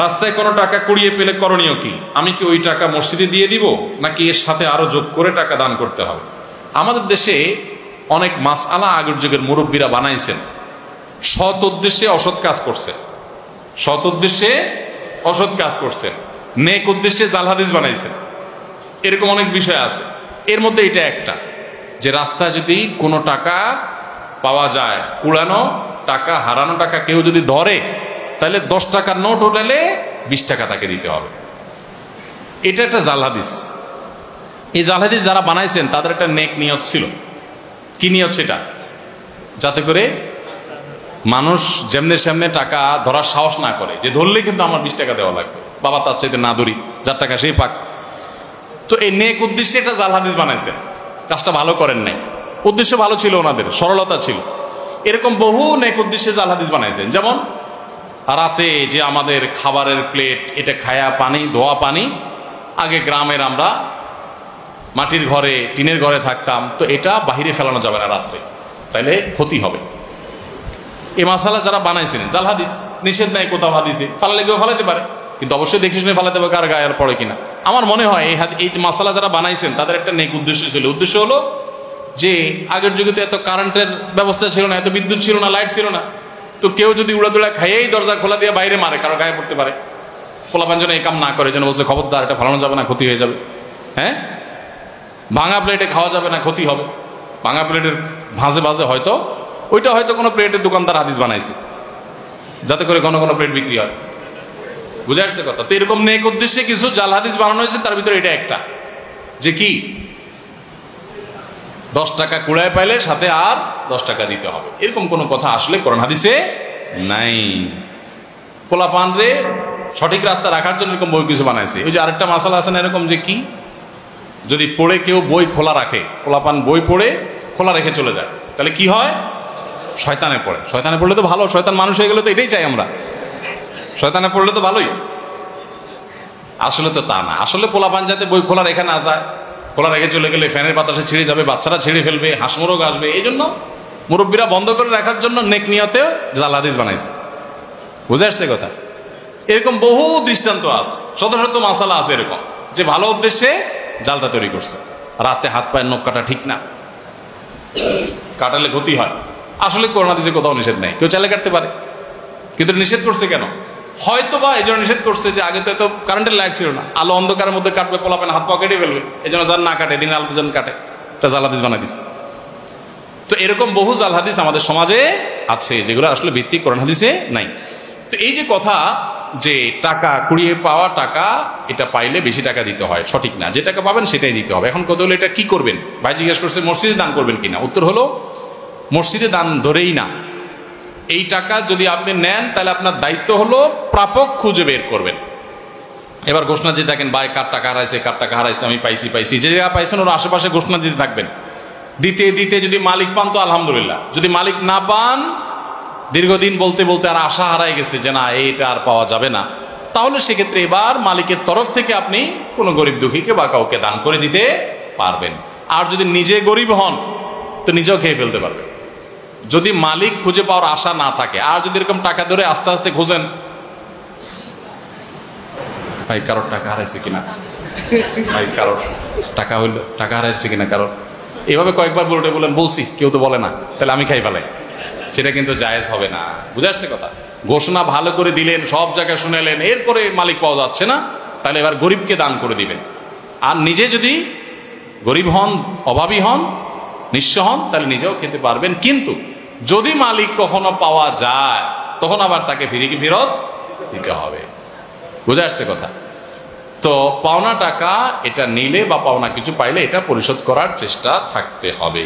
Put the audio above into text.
রাস্তায় কোনো টাকা কুড়িয়ে পেলে করণীয় কি? আমি কি ওই টাকা মসজিদে দিয়ে দিব, নাকি এর সাথে আরো যোগ করে টাকা দান করতে হবে? আমাদের দেশে অনেক মাসআলা আগের যুগের মুরব্বীরা বানাইছেন, সৎ উদ্দেশ্যে অসৎ কাজ করছে, সৎ উদ্দেশ্যে অসৎ কাজ করছেন, নেক উদ্দেশ্যে জাল হাদিস বানাইছেন। এরকম অনেক বিষয় আছে। এর মধ্যে এটা একটা, যে রাস্তায় যদি কোনো টাকা পাওয়া যায়, কুড়ানো টাকা, হারানো টাকা কেউ যদি ধরে, তাহলে 10 টাকার নোট উঠালে 20 টাকা তাকে দিতে হবে। এটা একটা জাল হাদিস। এই জাল হাদিস যারা বানাইছেন তাদের একটা নেক নিয়ত ছিল। কি নিয়ত সেটা? যাতে করে মানুষ যেমনে সেমনে টাকা ধরার সাহস না করে, যে ধরলে কিন্তু আমার 20 টাকা দেওয়া লাগবে, বাবা তার চাইতে না ধরি, যার টাকা সেই পাক। তো এই নেক উদ্দেশ্যে একটা জাল হাদিস বানাইছেন, কাজটা ভালো করেন নাই। উদ্দেশ্য ভালো ছিল, ওনাদের সরলতা ছিল। এরকম বহু নেক উদ্দেশ্যে জাল হাদিস বানাইছেন। যেমন রাতে যে আমাদের খাবারের প্লেট, এটা খায়া পানি, ধোয়া পানি, আগে গ্রামের আমরা মাটির ঘরে, টিনের ঘরে থাকতাম, তো এটা বাহিরে ফেলানো যাবে না রাত্রে, তাইলে ক্ষতি হবে। এই মাসালা যারা বানাইছেন জাল হাদিস, নিষেধ নাই কোথাও হাদিসে, ফালালে কেউ ফালাতে পারে, কিন্তু অবশ্যই দেখে শুনে ফালাতে হবে কার গায়ে আর পড়ে কিনা। আমার মনে হয় এই মাসালা যারা বানাইছেন তাদের একটা নেক উদ্দেশ্য ছিল। উদ্দেশ্য হলো যে আগের যুগে তো এত কারেন্টের ব্যবস্থা ছিল না, এত বিদ্যুৎ ছিল না, লাইট ছিল না, তো কেউ যদি উড়াদুড়া খাইয়েই দরজা খোলা দিয়ে বাইরে মারে, কারো গায়ে পড়তে পারে। পোলাপান যেন এই কাম না করে, যেন বলছে খবরদার এটা ফালানো যাবে না, ক্ষতি হয়ে যাবে। হ্যাঁ, ভাঙা প্লেটে খাওয়া যাবে না, ক্ষতি হবে। ভাঙা প্লেটের ভাঁজে ভাঁজে হয়তো ওইটা হয়তো কোনো প্লেটের দোকানদার হাদিস বানাইছে, যাতে করে ঘন ঘন প্লেট বিক্রি হয়। বুঝে আসছে কথা? তো এরকম নেক উদ্দেশ্যে কিছু জাল হাদিস বানানো হয়েছে, তার ভিতরে এটা একটা, যে কি 10 টাকা কুড়ায় পাইলে সাথে আর 10 টাকা দিতে হবে, এরকম কোনো কথা আসলে কোরআন হাদিসে নাই। পোলাপান রে সঠিক রাস্তা রাখার জন্য এরকম বই কিছু বানাইছে। ওই যে আরেকটা মাসালা আছে না এরকম, যে কি যদি পড়ে কেউ বই খোলা রাখে, পোলাপান বই পড়ে খোলা রেখে চলে যায়, তাহলে কি হয়? শয়তানে পড়ে। শয়তানে পড়লে তো ভালো, শয়তান মানুষ হয়ে গেলে তো এটাই চাই আমরা, শয়তানে পড়লে তো ভালোই। আসলে তো তা না। আসলে পোলাপান যাতে বই খোলা রেখে না যায়, খোলা রেখে চলে গেলে ফ্যানের বাতাসে ছিঁড়ে যাবে, বাচ্চারা ছিঁড়ে ফেলবে, হাঁসমোরগ আসবে, এই জন্য মুরব্বীরা বন্ধ করে রাখার জন্য নেক নিয়তেও জাল হাদিস বানাইছে। বুঝে আসছে কথা? এরকম বহু দৃষ্টান্ত আছে, শত শত মাসালা আছে এরকম, যে ভালো উদ্দেশ্যে জালটা তৈরি করছে। রাতে হাত পায়ের নখ কাটা ঠিক না, কাটালে ক্ষতি হয়। আসলে কোরআন হাদিসে কোথাও নিষেধ নেই, কেউ চাইলে কাটতে পারে, কিন্তু নিষেধ করছে কেন? হয়তো বা এই জন্য নিষেধ করছে যে আগে তো এত কারেন্টের লাইট ছিল না, আলো অন্ধকারের মধ্যে কাটবে, পোলাপেন হাত পা কেটে ফেলবে, এই জন্য যার না কাটে, দিন আলো দুজন কাটে, এটা জাল হাদিস বানাই দিস। তো এরকম বহু জাল হাদিস আমাদের সমাজে আছে, যেগুলো আসলে ভিত্তি কোরআন হাদিসে নাই। তো এই যে কথা, যে টাকা কুড়িয়ে পাওয়া টাকা, এটা পাইলে বেশি টাকা দিতে হয়, সঠিক না। যে টাকা পাবেন সেটাই দিতে হবে। এখন কত হলো, এটা কি করবেন? ভাই জিজ্ঞেস করছে মসজিদে দান করবেন কিনা। উত্তর হলো মসজিদে দান ধরেই না। এই টাকা যদি আপনি নেন, তাহলে আপনার দায়িত্ব হলো প্রাপক খুঁজে বের করবেন। এবার ঘোষণা দিয়ে থাকেন, ভাই কার টাকা হারাইছে, কার টাকা হারাইছে, আমি পাইছি পাইছি, যে জায়গা পাইছেন ওর আশেপাশে ঘোষণা দিতে থাকবেন। দিতে দিতে যদি মালিক পান তো আলহামদুলিল্লাহ, যদি মালিক না পান, দীর্ঘদিন বলতে বলতে আর আশা হারাই গেছে যে না এইটা আর পাওয়া যাবে না, তাহলে সেক্ষেত্রে এবার মালিকের তরফ থেকে আপনি কোনো গরিব দুঃখীকে বা কাউকে দান করে দিতে পারবেন। আর যদি নিজে গরিব হন তো নিজেও খেয়ে ফেলতে পারবেন, যদি মালিক খুঁজে পাওয়ার আশা না থাকে। আর যদি এরকম টাকা ধরে আস্তে আস্তে খুঁজেন, ভাই কারোর টাকা হারাইছে কিনা, ভাই কারোর টাকা হইল, টাকা হারাইছে কিনা কারোর, এভাবে কয়েকবার বলেন, বলছি কেউ তো বলে না, তাহলে আমি খাই ফেলাই, সেটা কিন্তু জায়েজ হবে না। বুঝে আসছে কথা? ঘোষণা ভালো করে দিলেন, সব জায়গায় শুনেলেন, এরপরে মালিক পাওয়া যাচ্ছে না, তাহলে এবার গরিবকে দান করে দিবেন। আর নিজে যদি গরিব হন, অভাবী হন, নিঃস্ব হন, তাহলে নিজেও খেতে পারবেন। কিন্তু যদি মালিক কখনো পাওয়া যায়, তখন আবার তাকে ফেরত দিতে হবে। বুঝে আসছে কথা? তো পাওনা টাকা এটা নিলে বা পাওনা কিছু পাইলে এটা পরিশোধ করার চেষ্টা থাকতে হবে।